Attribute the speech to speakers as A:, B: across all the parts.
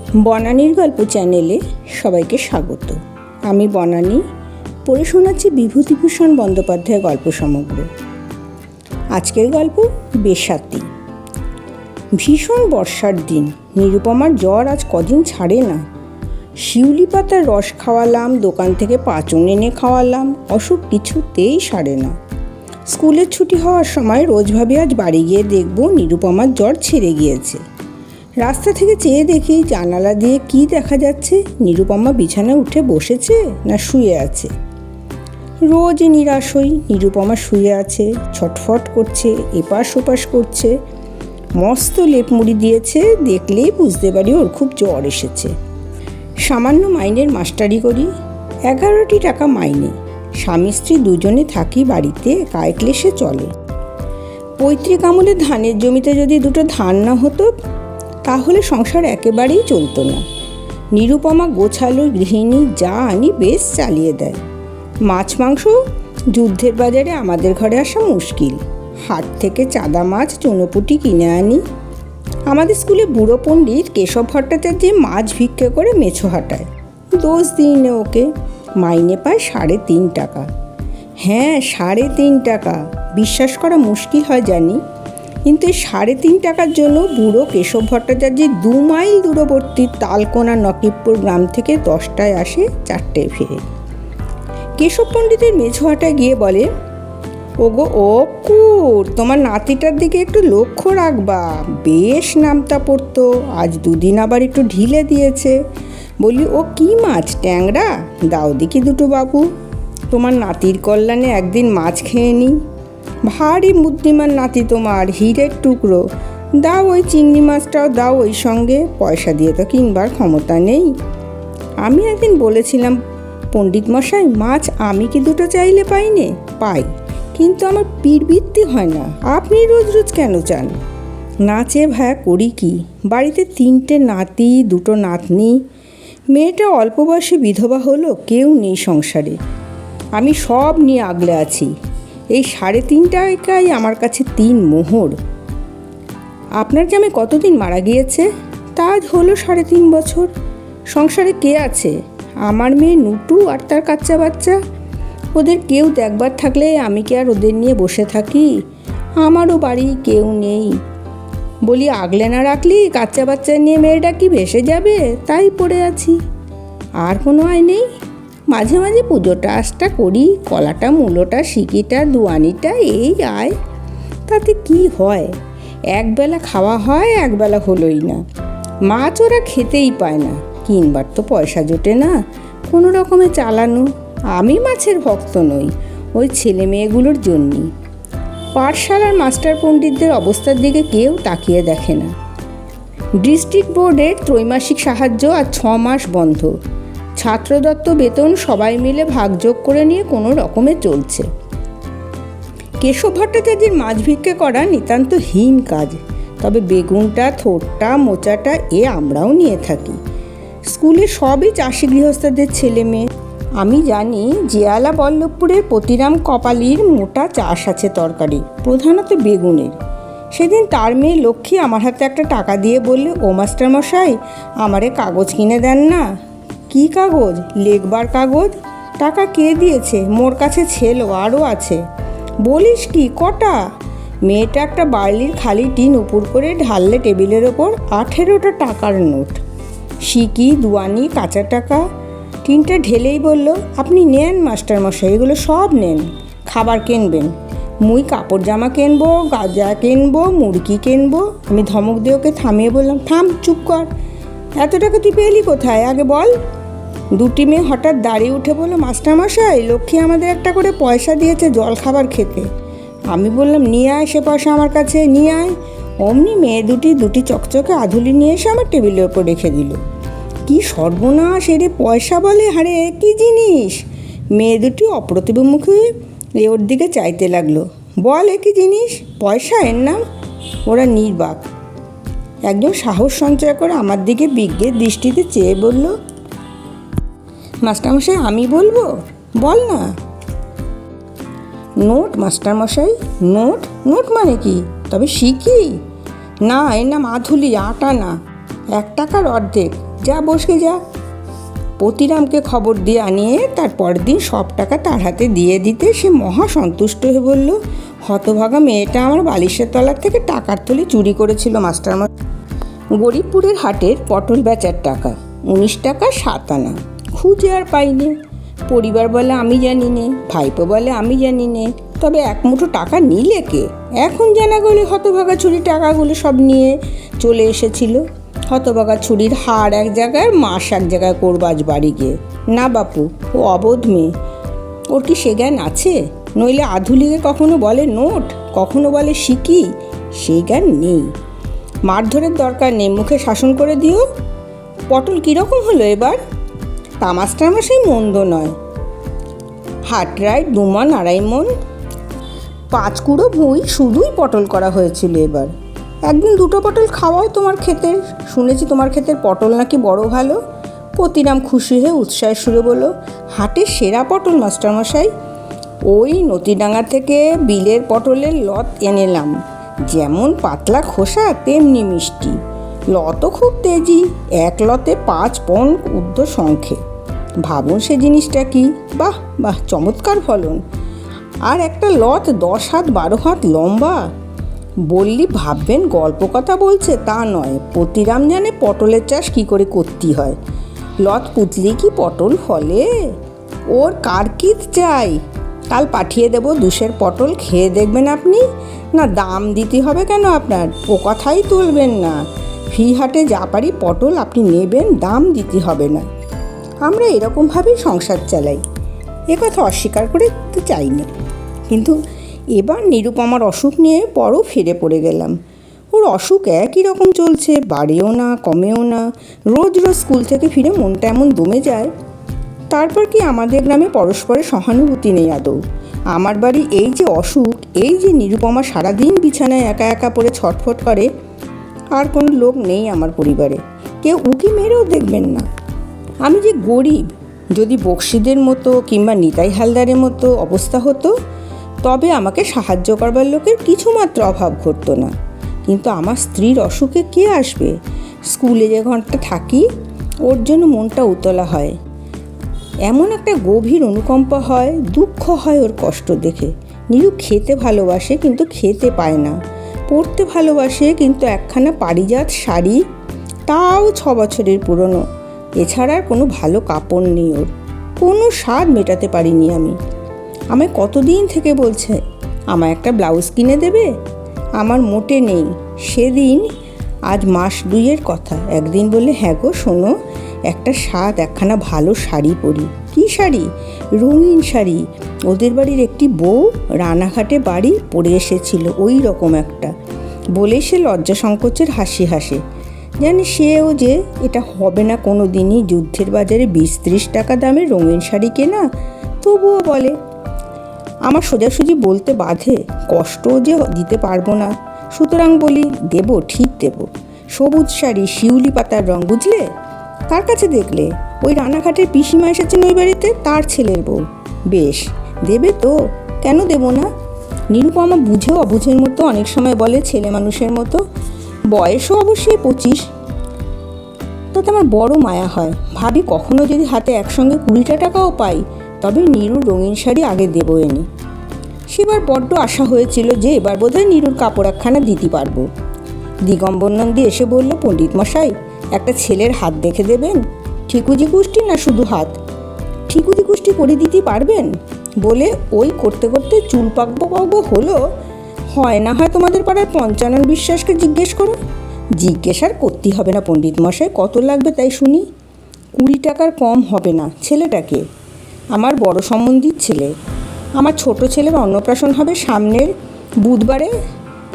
A: বনানীর গল্প চ্যানেলে সবাইকে স্বাগত। আমি বনানী পড়ে শোনাচ্ছি বিভূতিভূষণ বন্দ্যোপাধ্যায়ের গল্প সমগ্র। আজকের গল্প বেশ্যাতি। ভীষণ বর্ষার দিন। নিরুপমার জ্বর আজ কদিন ছাড়ে না। শিউলি পাতার রস খাওয়ালাম, দোকান থেকে পাঁচন এনে খাওয়ালাম, অসুখ কিছুতেই সারে না। স্কুলের ছুটি হওয়ার সময় রোজ ভাবি আজ বাড়ি গিয়ে দেখব নিরুপমার জ্বর ছেড়ে গিয়েছে। রাস্তা থেকে চেয়ে দেখি জানালা দিয়ে কি দেখা যাচ্ছে, নিরুপমা বিছানায় উঠে বসেছে না শুয়ে আছে। রোজ নিরাশ হই। নিরুপমা শুয়ে আছে, ছটফট করছে, এপাশ ওপাশ করছে, মস্ত লেপ মুড়ি দিয়েছে, দেখলেই বুঝতে পারি ওর খুব জ্বর এসেছে। সামান্য মাইনের মাস্টারি করি, 11টি টাকা মাইনে। স্বামী স্ত্রী দুজনে থাকি বাড়িতে, কায় ক্লেশে চলে। পৈতৃক আমলে ধানের জমিতে যদি দুটো ধান না হতো তাহলে সংসার একেবারেই চলতো না। নিরুপমা গোছালো গৃহিণী, যা আনি বেশ চালিয়ে দেয়। মাছ মাংস যুদ্ধের বাজারে আমাদের ঘরে আসা মুশকিল। হাট থেকে চাদা মাছ চুনোপুটি কিনে আনি। আমাদের স্কুলে বুড়ো পণ্ডিত কেশব ভট্টাচার্য মাছ ভিক্ষে করে মেছো হাঁটায়। দোষ দিই না ওকে। মাইনে পায় 3.5 টাকা। হ্যাঁ, 3.5 টাকা। বিশ্বাস করা মুশকিল হয় জানি, কিন্তু এই 3.5 টাকার জন্য বুড়ো কেশব ভট্টাচার্যের 2 মাইল দূরবর্তী তালকোনা নকিবপুর গ্রাম থেকে 10টায় আসে, 4টায় ফিরে। কেশব পণ্ডিতের মেঝোহাটায় গিয়ে বলে, ওগো অকুর, তোমার নাতিটার দিকে একটু লক্ষ্য রাখবা, বেশ নামতা পড়তো, আজ 2 দিন আবার একটু ঢিলে দিয়েছে। বলি, ও কি মাছ, ট্যাংরা? দাও দেখি দুটো বাবু, তোমার নাতির কল্যাণে একদিন মাছ খেয়ে নি। ভারী বুদ্ধিমান নাতি তোমার, হীরের টুকরো। দাও ওই চিংড়ি মাছটাও দাও ওই সঙ্গে, পয়সা দিয়ে তো কিনবার ক্ষমতা নেই। আমি একদিন বলেছিলাম, পণ্ডিত মশাই, মাছ আমি কি দুটো চাইলে পাই নে? পাই, কিন্তু আমার পিরবৃত্তি হয় না। আপনি রোজ রোজ কেন চান? না চেয়ে ভায়া করি কি? বাড়িতে 3টে নাতি, 2টো নাতনি। মেয়েটা অল্প বয়সে বিধবা হলো, কেউ নেই সংসারে। আমি সব নিয়ে আগলে আছি। এই 3.5 টাকাই আমার কাছে 3 মোহর। আপনার জামাই কতদিন মারা গিয়েছে? তা আজ হলো 3.5 বছর। সংসারে কে আছে? আমার মেয়ে নুটু আর তার কাচ্চা বাচ্চা। ওদের কেউ দেখবার থাকলে আমি কি আর ওদের নিয়ে বসে থাকি? আমারও বাড়ি কেউ নেই। বলি, আগলে না রাখলি কাচ্চা বাচ্চা নিয়ে মেয়েটা কি ভেসে যাবে? তাই পড়ে আছি। আর কোনো আয় নেই। মাঝে মাঝে পুজোটা আশটা করি, কলাটা মূলোটা সিকিটা দুয়ানিটা, এই আয়। তাতে কি হয়? একবেলা খাওয়া হয়, একবেলা হলোই না। মাছ ওরা খেতেই পায় না, কিনবার তো পয়সা জোটে না, কোনো রকমে চালানো। আমি মাছের ভক্ত নই, ওই ছেলে মেয়েগুলোর জন্যই। পাঠশালার মাস্টার পণ্ডিতদের অবস্থার দিকে কেউ তাকিয়ে দেখে না। ডিস্ট্রিক্ট বোর্ডের ত্রৈমাসিক সাহায্য আর 6 মাস বন্ধ। ছাত্রদত্ত বেতন সবাই মিলে ভাগযোগ করে নিয়ে কোনো রকমে চলছে। কেশব ভট্টাচার্যের মাছ ভিক্ষে করা নিতান্ত হীন কাজ, তবে বেগুনটা, থোরটা, মোচাটা আমরাও নিয়ে থাকি। স্কুলে সবই চাষি গৃহস্থদের ছেলে মেয়ে। আমি জানি জিয়ালা বল্লভপুরের প্রতিরাম কপালির মোটা চাষ আছে তরকারি, প্রধানত বেগুনের। সেদিন তার মেয়ে লক্ষ্মী আমার হাতে একটা টাকা দিয়ে বললে, ও মাস্টারমশাই, আমারে কাগজ কিনে দেন না। কি কাগজ? লেখবার কাগজ। টাকা কে দিয়েছে? মোর কাছে ছিল, আরও আছে। বলিস কি, কটা? মেয়েটা একটা বার্লির খালি টিন উপর করে ঢাললে টেবিলের ওপর 18টা টাকার নোট। সিকি, দুয়ানি, কাঁচা টাকা। টিনটা ঢেলেই বলল, আপনি নেন মাস্টারমশাই, এগুলো সব নেন। খাবার কিনবেন? মুই কাপড় জামা কিনবো, গাজা কিনবো, মুরগি কিনবো। আমি ধমক দিয়ে ওকে থামিয়ে বললাম, থাম, চুপ কর। এত টাকা তুই পেলি কোথায়, আগে বল। 2টি মেয়ে হঠাৎ দাঁড়িয়ে উঠে বলল, মাস্টারমশাই, লক্ষ্মী আমাদের একটা করে পয়সা দিয়েছে জল খাবার খেতে। আমি বললাম, নিয়ে আয় সে পয়সা আমার কাছে, নিয়ে আয়। অমনি মেয়ে দুটি চকচকে আধুলি নিয়ে এসে আমার টেবিলের ওপর রেখে দিল। কি সর্বনাশ, এরে পয়সা বলে? হারে, কি জিনিস? মেয়ে দুটি অপ্রতিভ মুখে ওর দিকে চাইতে লাগলো। বল, এ কি জিনিস? পয়সা, এর নাম? ওরা নির্বাক। একজন সাহস সঞ্চয় করে আমার দিকে বিজ্ঞের দৃষ্টিতে চেয়ে বলল, মাস্টারমশাই, আমি বলবো? বল না। নোট মাস্টারমশাই। নোট? নোট মানে কি? তবে শিখি? না, এর নাম আধুলি, 8 আনা। 1 টাকার অর্ধেক। যা বসকে যা। পতিরামকে খবর দিয়ে আনিয়ে তার পরের দিন সব টাকা তার হাতে দিয়ে দিতে সে মহা সন্তুষ্ট হয়ে বলল, হতভাগা মেয়েটা আমার বালিশের তলার থেকে টাকার থলি চুরি করেছিল মাস্টারমশাই। গরিবপুরের হাটের পটল বেচার টাকা 19 টাকা 7 আনা। খুঁজে আর পাইনি। পরিবার বলে আমি জানি নে, ভাইপো বলে আমি জানি নে, তবে এক মুঠো টাকা নিলে কে? এখন জানা গেলে হতভাগা ছুরির টাকাগুলো সব নিয়ে চলে এসেছিল। হতভাগা ছুরির হাড় এক জায়গায়, মাস এক জায়গায় করবাজ বাড়ি গিয়ে। না বাপু, ও অবোধ মেয়ে, ওর কি সে জ্ঞান আছে? নইলে আধুলিকে কখনো বলে নোট, কখনো বলে শিকি, সেই জ্ঞান নেই। মারধরের দরকার নেই, মুখে শাসন করে দিও। পটল কীরকম হলো এবার? তা মাস্টারমশাই মন্দ নয়। হাটরায় 2 মণ 2.5 মণ 5 কুড়ো ভুঁই শুধুই পটল করা হয়েছিল এবার। একদিন 2টো পটল খাওয়াও তোমার ক্ষেতের। শুনেছি তোমার ক্ষেতের পটল নাকি বড় ভালো। পতিরাম খুশি হয়ে উৎসাহের সুরে বলল, হাটের সেরা পটল মাস্টারমশাই। ওই নতিডাঙ্গা থেকে বিলের পটলের লত এনেলাম, যেমন পাতলা খোসা তেমনি মিষ্টি। লতও খুব তেজি, 1 লতে 5 পণ ঊর্ধ্ব সংখ্যে। ভাবুন সে জিনিসটা কি! বাহ বাহ, চমৎকার ফলন। আর একটা লত 10 হাত 12 হাত লম্বা। বললি ভাববেন গল্প কথা বলছে, তা নয়। পতিরাম জানে পটলের চাষ কী করে করতে হয়। লত পুতলি কি পটল ফলে? ওর কারকিত চাই। কাল পাঠিয়ে দেব 2 পটল, খেয়ে দেখবেন আপনি। না দাম দিতে হবে কেন আপনার? ও কথাই তুলবেন না। ফি হাটে যা পারি পটল আপনি নেবেন, দাম দিতে হবে না। আমরা এরকমভাবেই সংসার চালাই। কথা অস্বীকার করে তো চাইনি। কিন্তু এবার নিরুপমার অসুখ নিয়ে বড় ফিরে পড়ে গেলাম। ওর অসুখ একই রকম চলছে, বাড়েও না কমেও না। রোজ রোজ স্কুল থেকে ফিরে মনটা এমন দমে যায়। তারপর কি আমাদের গ্রামে পরস্পরের সহানুভূতি নেই আদৌ? আমার বাড়ি এই যে অসুখ, এই যে নিরুপমা সারাদিন বিছানায় একা একা পড়ে ছটফট করে, আর কোনো লোক নেই আমার পরিবারে। কেউ উকি মেরেও দেখবেন না। আমি যে গরিব, যদি বক্সিদের মতো কিংবা নিতাই হালদারের মতো অবস্থা হতো, তবে আমাকে সাহায্য করবার লোকের কিছুমাত্র অভাব ঘটতো না। কিন্তু আমার স্ত্রীর অসুখে কে আসবে? স্কুলে যে ঘন্টা থাকি, ওর জন্য মনটা উতলা হয়। এমন একটা গভীর অনুকম্পা হয়, দুঃখ হয় ওর কষ্ট দেখে। নিরু খেতে ভালোবাসে কিন্তু খেতে পায় না, পরতে ভালোবাসে কিন্তু একখানা পারিজাত শাড়ি, তাও 6 বছরের পুরনো, এছাড়া আর কোনো ভালো কাপড় নেই ওর। কোনো স্বাদ মেটাতে পারিনি আমি। আমায় কতদিন থেকে বলছে আমায় একটা ব্লাউজ কিনে দেবে, আমার মোটে নেই। সেদিন, আজ মাস 2-এর কথা, একদিন বলে, হ্যাঁ গো শোনো, একটা একখানা ভালো শাড়ি পরি। কী শাড়ি? রঙিন শাড়ি। ওদের বাড়ির একটি বউ রানাঘাটে বাড়ি পরে এসেছিল ওই রকম একটা। বলে সে লজ্জা সংকোচের হাসি হাসে। জানি সেও যে এটা হবে না কোনো দিনই যুদ্ধের বাজারে 20-30 টাকা দামের রঙিন শাড়ি কেনা, তবুও বলে। আমার সোজাসুজি বলতে বাধে, কষ্টও যে দিতে পারবো না। সুতরাং বলি, দেবো, ঠিক দেবো। সবুজ শাড়ি, শিউলি পাতার রং, বুঝলে? তার কাছে দেখলে ওই রানাঘাটের পিসিমা এসেছেন ওই বাড়িতে, তার ছেলের বউ। বেশ, দেবে তো? কেন দেব না? নিরুপমা বুঝেও অবুঝের মতো অনেক সময় বলে, ছেলে মানুষের মতো। বয়সও অবশ্যই 25। তাতে আমার বড় মায়া হয়। ভাবি কখনো যদি হাতে একসঙ্গে 20টা টাকাও পাই, তবে নিরুর রঙিন শাড়ি আগে দেবো এনে। সেবার বড্ড আশা হয়েছিল যে এবার বোধহয় নিরুর কাপড় একখানা দিতে পারবো। দিগম্বর নন্দী এসে বলল, পণ্ডিত মশাই, একটা ছেলের হাত দেখে দেবেন। ঠিকুজি কুষ্টি না শুধু হাত? ঠিকুজি কুষ্টি করে দিতে পারবেন? বলে ওই করতে করতে চুল পাকবো হলো। হয় না হয় তোমাদের পাড়ার পঞ্চানন বিশ্বাসকে জিজ্ঞেস করো। জিজ্ঞেস আর করতে হবে না পণ্ডিত মশাই, কত লাগবে তাই শুনি। 20 টাকার কম হবে না। ছেলেটাকে? আমার বড় সম্বন্ধীর ছেলে। আমার ছোট ছেলের অন্নপ্রাশন হবে সামনের বুধবারে,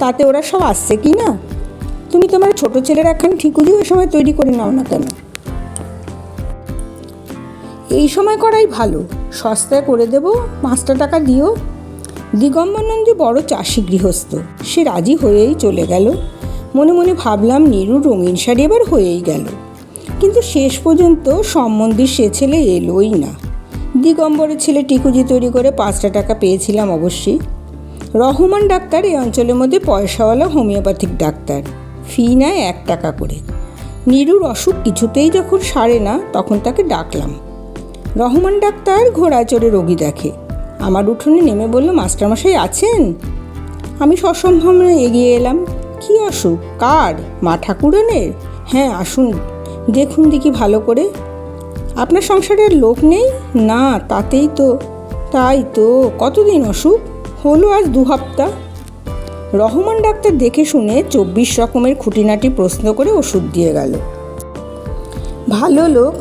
A: তাতে ওরা সব আসছে কি না? তুমি তোমার ছোট ছেলের একখানা ঠিকুজি ওই সময় তৈরি করে নাও না কেন? এই সময় করাই ভালো, সস্তায় করে দেবো, 5টা টাকা দিও। দিগম্বর নন্দী বড় চাষি গৃহস্থ, সে রাজি হয়েই চলে গেল। মনে মনে ভাবলাম, নিরুর রঙিন শাড়ি এবার হয়েই গেল। কিন্তু শেষ পর্যন্ত সম্বন্ধীর সে ছেলে এলোই না। দিগম্বরের ছেলে টিকুজি তৈরি করে 5টা টাকা পেয়েছিলাম অবশ্যই। রহমান ডাক্তার এই অঞ্চলের মধ্যে পয়সাওয়ালা হোমিওপ্যাথিক ডাক্তার, ফি নেয় 1 টাকা করে। নীরুর অসুখ কিছুতেই যখন সারে না, তখন তাকে ডাকলাম। রহমান ডাক্তার ঘোড়ায় চড়ে রোগী দেখে। আমার উঠোনে নেমে বলল, মাস্টারমশাই আছেন? আমি সসম্ভ্রমে এগিয়ে এলাম। কি অসুখ? কার? মা ঠাকুরানের? হ্যাঁ, আসুন, দেখুন দেখি ভালো করে। আপনার সংসারের লোক নেই? না, তাই তো। কতদিন অসুখ? হলো আজ 2 সপ্তাহ। রহমান ডাক্তার দেখে শুনে 24 রকমের খুঁটিনাটি প্রশ্ন করে ওষুধ দিয়ে গেল। ভালো লোক।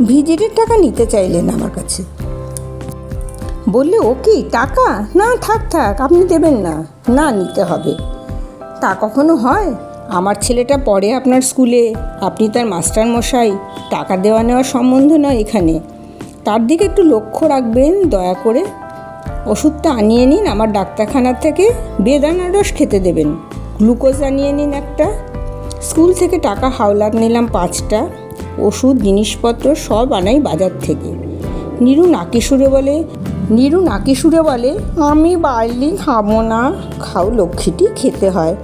A: ভিজিটের টাকা নিতে চাইলেন আমার কাছে। বললে, ও কি টাকা? না, থাক, আপনি দেবেন না। না, নিতে হবে। তা কখনো হয়? আমার ছেলেটা পড়ে আপনার স্কুলে, আপনি তার মাস্টারমশাই। টাকা দেওয়া নেওয়ার সম্বন্ধ নয় এখানে। তার দিকে একটু লক্ষ্য রাখবেন দয়া করে। ওষুধটা আনিয়ে নিন আমার ডাক্তারখানার থেকে। বেদানা রস খেতে দেবেন। গ্লুকোজ আনিয়ে নিন একটা। স্কুল থেকে টাকা হাওলাত নিলাম 5টা। ওষুধ জিনিসপত্র সব আনাই বাজার থেকে। নীরু নাকি সুরে বলে, আমি বাইলি খাবো না। খাও লক্ষ্মীটি, খেতে হয়।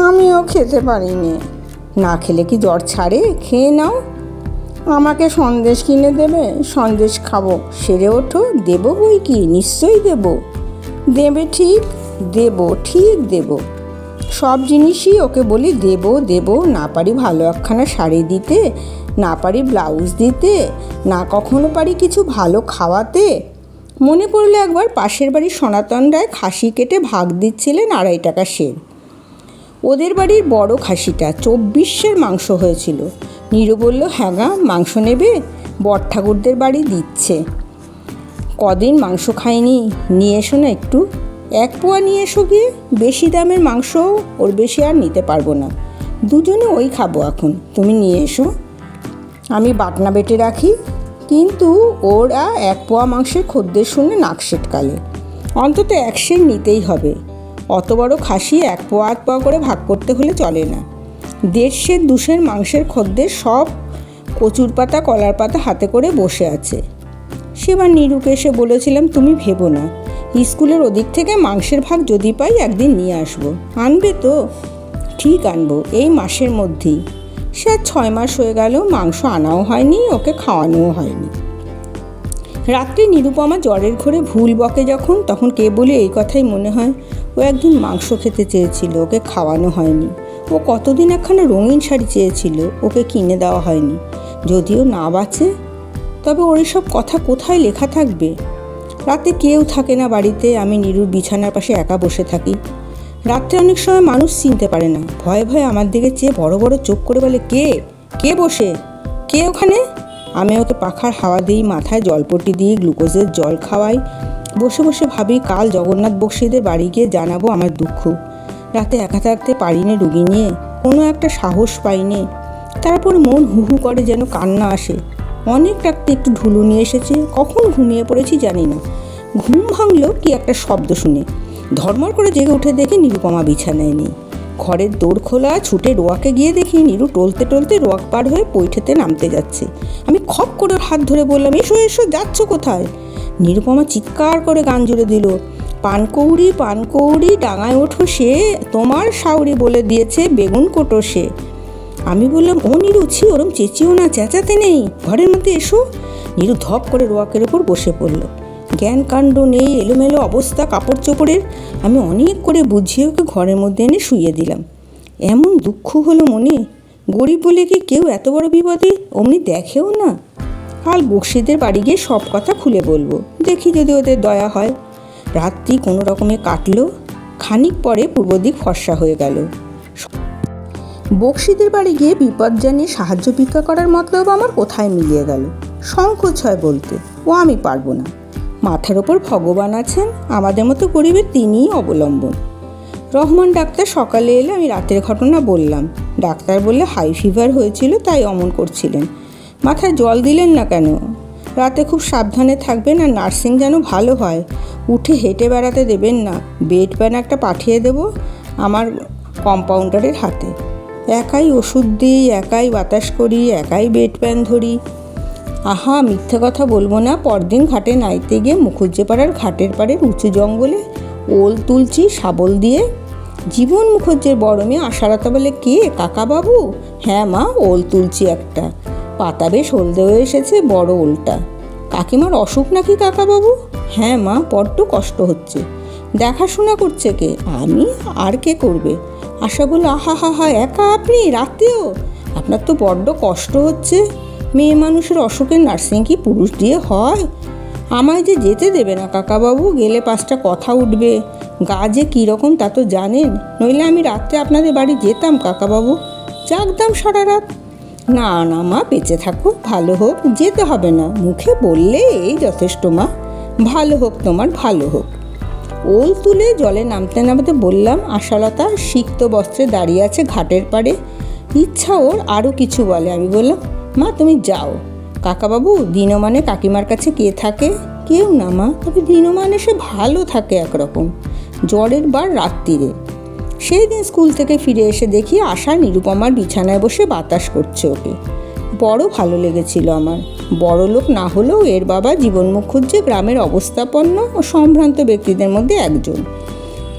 A: আমিও খেতে পারিনি। না খেলে কি জ্বর ছাড়ে? খেয়ে নাও। আমাকে সন্দেশ কিনে দেবে? সন্দেশ খাবো। সেরে ওঠো। দেবো বই কি, নিশ্চয়ই দেবো। দেবে? ঠিক দেবো। সব জিনিসই ওকে বলি দেবো। না পারি ভালো একখানা শাড়ি দিতে, না পারি ব্লাউজ দিতে, না কখনো পারি কিছু ভালো খাওয়াতে। মনে পড়লো একবার পাশের বাড়ির সনাতন রায় খাসি কেটে ভাগ দিচ্ছিলেন 2.5 টাকা সের। ওদের বাড়ির বড় খাসিটা 24 মাংস হয়েছিল। নীরু বলল, হ্যাঁ গা, মাংস নেবে? বড় ঠাকুরদের বাড়ি দিচ্ছে। কদিন মাংস খাইনি, নিয়ে এসো না একটু। 1 পোয়া নিয়ে এসো গিয়ে। বেশি দামের মাংস ওর বেশি আর নিতে পারবো না। দুজনে ওই খাবো এখন। তুমি নিয়ে এসো, আমি বাটনা বেটে রাখি। কিন্তু ওরা 1 পোয়া মাংসের খদ্দের শুনে নাক সেটকালে। অন্তত 1 সের নিতেই হবে। অত বড় খাসি 1 পোয়া 1 পোয়া করে ভাগ করতে হলে চলে না। 1.5 সের 2 সের মাংসের খদ্দের সব কচুর পাতা কলার পাতা হাতে করে বসে আছে। সেবার নীরুকে এসে বলেছিলাম, তুমি ভেবো না, স্কুলের ওদিক থেকে মাংসের ভাগ যদি পাই একদিন নিয়ে আসবো। আনবে তো? ঠিক আনবো, এই মাসের মধ্যেই। সে 6 মাস হয়ে গেল, মাংস আনাও হয়নি, ওকে খাওয়ানোও হয়নি। রাত্রে নিরুপমা জ্বরের ঘোরে ভুল বকে যখন, তখন কে বলে এই কথাই মনে হয়, ও একদিন মাংস খেতে চেয়েছিল, ওকে খাওয়ানো হয়নি। ও কতদিন একখানা রঙিন শাড়ি চেয়েছিল, ওকে কিনে দেওয়া হয়নি। যদিও না বাঁচে, তবে ওর সব কথা কোথায় লেখা থাকবে? রাতে কেউ থাকে না বাড়িতে। আমি নীরুর বিছানার পাশে একা বসে থাকি। রাত্রে অনেক সময় মানুষ চিনতে পারে না। ভয়ে ভয়ে আমার দিকে চেয়ে বড় বড় চোখ করে বলে, কে বসে? কে ওখানে? আমি ওকে পাখার হাওয়া দিই, মাথায় জলপট্টি দিই, গ্লুকোজের জল খাওয়াই। বসে বসে ভাবি কাল জগন্নাথ বক্সিদের বাড়ি গিয়ে জানাবো আমার দুঃখ। রাতে একা থাকতে পারিনি রুগী নিয়ে, কোনো একটা সাহস পাইনি। তারপর মন হুহু করে, যেন কান্না আসে। অনেক রাত্রে একটু ঢুলু নিয়ে এসেছে, কখন ঘুমিয়ে পড়েছি জানি না। ঘুম ভাঙলো কি একটা শব্দ শুনে ধর্মর করে জেগে উঠে দেখি নিরুপমা বিছানায় নেই। ঘরের দৌড় খোলা, ছুটে রোয়াকে গিয়ে দেখি নীরু টলতে টলতে রোয়াক পার হয়ে পৈঠেতে নামতে যাচ্ছে। আমি খপ করে ওর হাত ধরে বললাম, এসো, যাচ্ছ কোথায়? নিরুপমা চিৎকার করে গান জুড়ে দিল, পানকৌড়ি ডাঙায় ওঠো সে, তোমার শাউরি বলে দিয়েছে বেগুন কোটো সে। আমি বললাম, ও নীরু, ওরম চেঁচিও না, চেঁচাতে নেই, ঘরের মধ্যে এসো। নীরু ধপ করে রোয়াকের ওপর বসে পড়ল। জ্ঞান কাণ্ড নেই, এলোমেলো অবস্থা কাপড় চোপড়ের। আমি অনেক করে বুঝিয়ে ওকে ঘরের মধ্যে এনে শুইয়ে দিলাম। এমন দুঃখ হলো মনে, গরিব বলে কি কেউ এত বড় বিপদে অমনি দেখেও না। কাল বক্সিদের বাড়ি গিয়ে সব কথা খুলে বলবো, দেখি যদি ওদের দয়া হয়। রাত্রি কোনো রকমে কাটলো। খানিক পরে পূর্ব দিক ফর্সা হয়ে গেল। বক্সিদের বাড়ি গিয়ে বিপদ জানিয়ে সাহায্য ভিক্ষা করার মতলব আমার কোথায় মিলিয়ে গেল। সংকোচ হয় বলতে, ও আমি পারবো না। মাথার ওপর ভগবান আছেন, আমাদের মতো গরিবের তিনিই অবলম্বন। রহমান ডাক্তার সকালে এলে আমি রাতের ঘটনা বললাম। ডাক্তার বললে হাই ফিভার হয়েছিল, তাই অমন করছিলেন। মাথায় জল দিলেন না কেন? রাতে খুব সাবধানে থাকবেন, আর নার্সিং যেন ভালো হয়। উঠে হেঁটে বেড়াতে দেবেন না। বেড প্যান একটা পাঠিয়ে দেবো আমার কম্পাউন্ডারের হাতে। একাই ওষুধ দিই, একাই বাতাস করি, একাই বেড প্যান ধরি। আহা, মিথ্যে কথা বলবো না, পরদিন ঘাটে নাইতে গিয়ে মুখুজ্জেপাড়ার ঘাটের পাড়ের উঁচু জঙ্গলে ওল তুলছি শাবল দিয়ে। জীবন মুখর্জির বড় মেয়ে আশালতা বলে, কে কাকাবাবু? হ্যাঁ মা, ওল তুলছি একটা, পাতা বেশ হলদে হয়ে এসেছে, বড় ওলটা। কাকিমার অসুখ নাকি কাকাবাবু? হ্যাঁ মা, বড্ড কষ্ট হচ্ছে। দেখাশোনা করছে কে? আমি, আর কে করবে? আশা বলল, আহা হা হা, একা আপনি রাতেও? আপনার তো বড্ড কষ্ট হচ্ছে। মেয়ে মানুষের অসুখের নার্সিং কি পুরুষ দিয়ে হয়? আমায় যে যেতে দেবে না কাকাবাবু, গেলে 5টা কথা উঠবে। গা যে কীরকম তা তো জানেন, নইলে আমি রাত্রে আপনাদের বাড়ি যেতাম কাকাবাবু, জাগতাম সারা রাত। না না মা, বেঁচে থাকো, ভালো হোক, যেতে হবে না, মুখে বললে এই যথেষ্ট মা, ভালো হোক তোমার, ভালো হোক। ওল তুলে জলে নামতে নামতে বললাম, আশালতা সিক্ত বস্ত্রে দাঁড়িয়ে আছে ঘাটের পাড়ে, ইচ্ছা ওর আরও কিছু বলে। আমি বললাম, মা তুমি যাও। কাকাবাবু, দিনমানে কাকিমার কাছে কে থাকে? কেউ না মা, তবে দিনমানে সে ভালো থাকে একরকম, জ্বরের বার রাত্রিরে। সেই দিন স্কুল থেকে ফিরে এসে দেখি আশা নিরুপমার বিছানায় বসে বাতাস করছে ওকে। বড় ভালো লেগেছিল আমার। বড় লোক না হলেও এর বাবা জীবন মুখর্জি গ্রামের অবস্থাপন্ন ও সম্ভ্রান্ত ব্যক্তিদের মধ্যে একজন।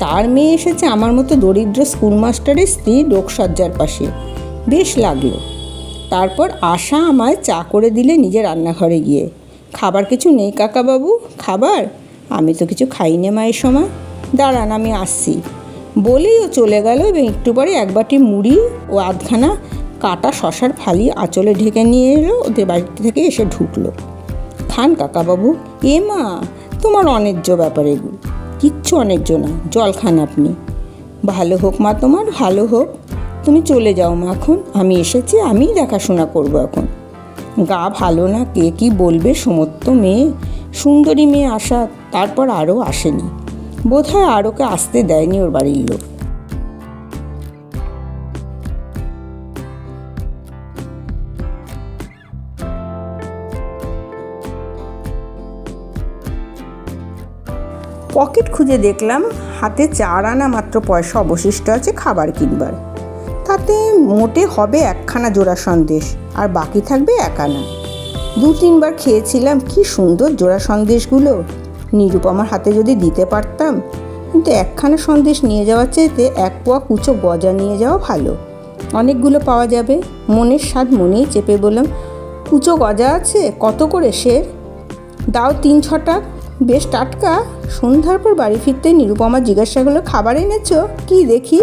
A: তার মেয়ে এসেছে আমার মতো দরিদ্র স্কুলমাস্টারের স্ত্রী রোগসজ্জার পাশে, বেশ লাগলো। তারপর আশা আমায় চা করে দিলে নিজে রান্নাঘরে গিয়ে। খাবার কিছু নেই কাকাবাবু? খাবার? আমি তো কিছু খাইনি মায়ের সময়। দাঁড়ান, আমি আসছি বলেই ও চলে গেল এবং একটু পরে এক বাটি মুড়ি ও আধখানা কাটা শশার ফালি আঁচলে ঢেকে নিয়ে এলো, ওদের বাড়িতে থেকে এসে ঢুকলো। খান কাকাবাবু। এ মা, তোমার অন্যায্য ব্যাপার এগুলো। কিচ্ছু অন্যায্য না, জল খান আপনি। ভালো হোক মা তোমার, ভালো হোক। তুমি চলে যাও মা এখন, আমি এসেছি, আমিই দেখাশোনা করবো এখন। গা ভালো না, কে কি বলবে, সমস্ত মেয়ে, সুন্দরী মেয়ে আশা, তারপর আরও আসেনি বোধহয়, আর ওকে আসতে দেয়নি ওর বাড়ির লোক। পকেট খুঁজে দেখলাম হাতে 4 আনা মাত্র পয়সা অবশিষ্ট আছে খাবার কিনবার। তাতে মোটে হবে 1খানা জোড়া সন্দেশ, আর বাকি থাকবে 1 আনা। 2-3 বার খেয়েছিলাম, কি সুন্দর জোড়া সন্দেশগুলো। নিরুপমার হাতে যদি দিতে পারতাম। কিন্তু 1খানা সন্দেশ নিয়ে যাওয়ার চাইতে 1 পোয়া কুচো গজা নিয়ে যাওয়া ভালো, অনেকগুলো পাওয়া যাবে। মনের স্বাদ মনেই চেপে বললাম, কুচো গজা আছে? কত করে সের? দাও 3-6টা, বেশ টাটকা। সন্ধ্যার পর বাড়ি ফিরতে নিরুপমা জিজ্ঞাসা করলো, খাবার এনেছো কি দেখি?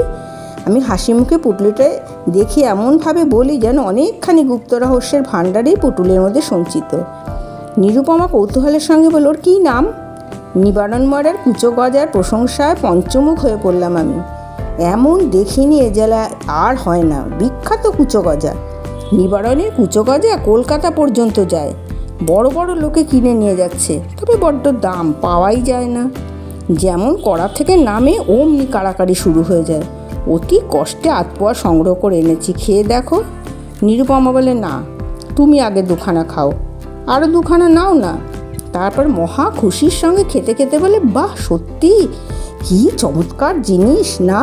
A: আমি হাসি মুখে পুটলিটায় দেখি এমনভাবে বলি যেন অনেকখানি গুপ্ত রহস্যের ভাণ্ডারেই পুটুলের মধ্যে সঞ্চিত। নিরুপমা কৌতূহলের সঙ্গে বলল, ওর কী নাম? নিবারণ মরার কুচো গজার প্রশংসায় পঞ্চমুখ হয়ে পড়লাম আমি। এমন দেখিনি এ জেলায় আর হয় না, বিখ্যাত কুচো গজা। নিবারণের কুচো গজা কলকাতা পর্যন্ত যায়, বড় বড় লোকে কিনে নিয়ে যাচ্ছে, তবে বড্ড দাম, পাওয়াই যায় না। যেমন কড়া থেকে নামে অমনি কাড়াকাড়ি শুরু হয়ে যায়। অতি কষ্টে 8 পোয়া সংগ্রহ করে এনেছি, খেয়ে দেখো। নিরুপমা বলে, না, তুমি আগে 2খানা খাও, আরও 2খানা নাও না। তারপর মহা খুশির সঙ্গে খেতে খেতে বলে, বাহ, সত্যি কি চমৎকার জিনিস না?